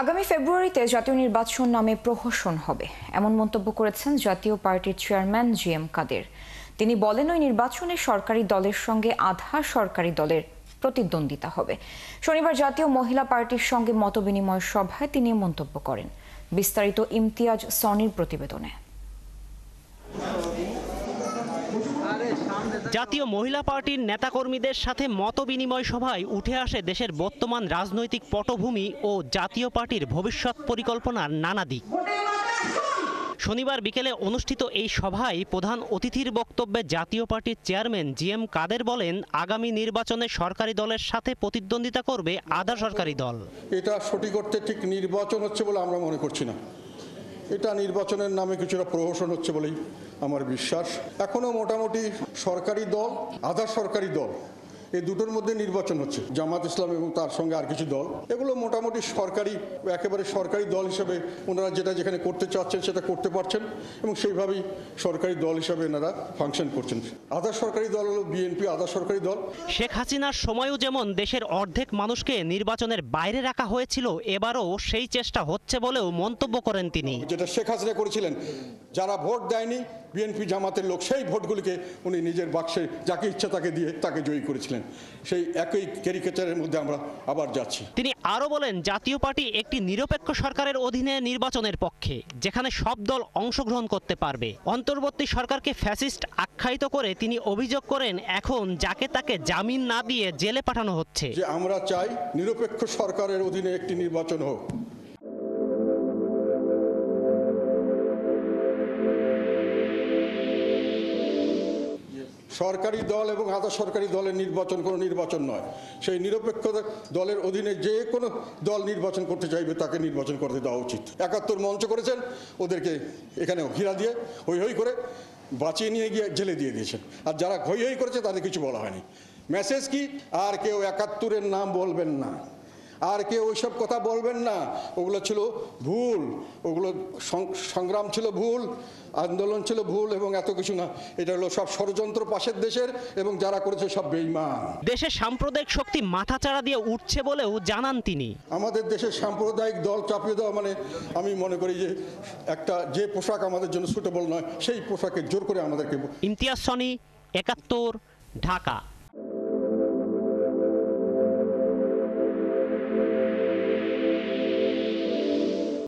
আগামী ফেব্রুয়ারিতে জাতীয় নির্বাচন নামে প্রহসন হবে, এমন মন্তব্য করেছেন জাতীয় পার্টির চেয়ারম্যান জি.এম. কাদের। তিনি বলেন, ওই নির্বাচনে সরকারি দলের সঙ্গে আধা সরকারি দলের প্রতিদ্বন্দ্বিতা হবে। শনিবার জাতীয় মহিলা পার্টির সঙ্গে মতবিনিময় সভায় তিনি মন্তব্য করেন। বিস্তারিত ইমতিয়াজ সনির প্রতিবেদনে। জাতীয় মহিলা পার্টির নেতাকর্মীদের সাথে মতবিনিময় সভায় উঠে আসে দেশের বর্তমান রাজনৈতিক পটভূমি ও জাতীয় পার্টির ভবিষ্যৎ পরিকল্পনার নানা দিক। শনিবার বিকেলে অনুষ্ঠিত এই সভায় প্রধান অতিথির বক্তব্যে জাতীয় পার্টির চেয়ারম্যান জি.এম. কাদের বলেন, আগামী নির্বাচনে সরকারি দলের সাথে প্রতিদ্বন্দ্বিতা করবে আধা সরকারি দল। এটা সঠিক অর্থে ঠিক নির্বাচন হচ্ছে বলে আমরা মনে করছি না। এটা নির্বাচনের নামে কিছুটা প্রহসন হচ্ছে বলেই আমার বিশ্বাস। এখনো মোটামুটি সরকারি দল, আধা সরকারি দল, এই দুটোর মধ্যে নির্বাচন হচ্ছে। জামাত ইসলাম এবং তার সঙ্গে আর কিছু দল, এগুলো মোটামুটি সরকারি, একেবারে সরকারি দল হিসেবে ওনারা যেটা যেখানে করতে চাচ্ছেন সেটা করতে পারছেন এবং সেইভাবেই সরকারি দল হিসেবে এনারা ফাংশন করছেন। আধা সরকারি দল হলো বিএনপি, আধা সরকারি দল। শেখ হাসিনার সময়ও যেমন দেশের অর্ধেক মানুষকে নির্বাচনের বাইরে রাখা হয়েছিল, এবারও সেই চেষ্টা হচ্ছে বলেও মন্তব্য করেন তিনি। যেটা শেখ হাসিনা করেছিলেন, যারা ভোট দেয়নি বিএনপি জামাতের লোক, সেই ভোটগুলিকে উনি নিজের বাক্সে যাকে ইচ্ছা তাকে দিয়ে তাকে জয়ী করেছিলেন। সেই একই ক্যারিকেচারের মধ্যে আমরা আবার যাচ্ছি। তিনি আরো বলেন, জাতীয় পার্টি একটি নিরপেক্ষ সরকারের অধীনে নির্বাচনের পক্ষে, যেখানে সব দল অংশগ্রহণ করতে পারবে। অন্তর্বর্তী সরকারকে ফ্যাসিস্ট আখ্যায়িত করে তিনি অভিযোগ করেন, এখন যাকে তাকে জামিন না দিয়ে জেলে পাঠানো হচ্ছে। যে আমরা চাই নিরপেক্ষ সরকারের অধীনে একটি নির্বাচন হোক। সরকারি দল এবং আধা সরকারি দলের নির্বাচন কোনো নির্বাচন নয়। সেই নিরপেক্ষ দলের অধীনে যে কোনো দল নির্বাচন করতে চাইবে তাকে নির্বাচন করতে দেওয়া উচিত। ৭১ মঞ্চ করেছেন, ওদেরকে এখানে ঘিরা দিয়ে হৈ হৈ করে বাঁচিয়ে নিয়ে গিয়ে জেলে দিয়ে দিয়েছেন। আর যারা হৈ হৈ করেছে তাদের কিছু বলা হয়নি। মেসেজ কি? আর কেউ ৭১-এর নাম বলবেন না, আর কেউ ওইসব কথা বলবেন না। ওগুলো ছিল ভুল, ওগুলো সংগ্রাম ছিল ভুল, আন্দোলন ছিল ভুল এবং এত কিছু না। এটা হলো সব ষড়যন্ত্র পাশের দেশের এবং যারা করেছে সব বেঈমান। দেশে সাম্প্রদায়িক শক্তি মাথাচাড়া দিয়ে উঠছে বলেও জানান তিনি। আমাদের দেশের সাম্প্রদায়িক দল চাপিয়ে দেওয়া মানে আমি মনে করি যে একটা যে পোশাক আমাদের জন্য সুটেবল নয় সেই পোশাকে জোর করে আমাদেরকে। ইমতিয়াজ সনি, ৭১, ঢাকা।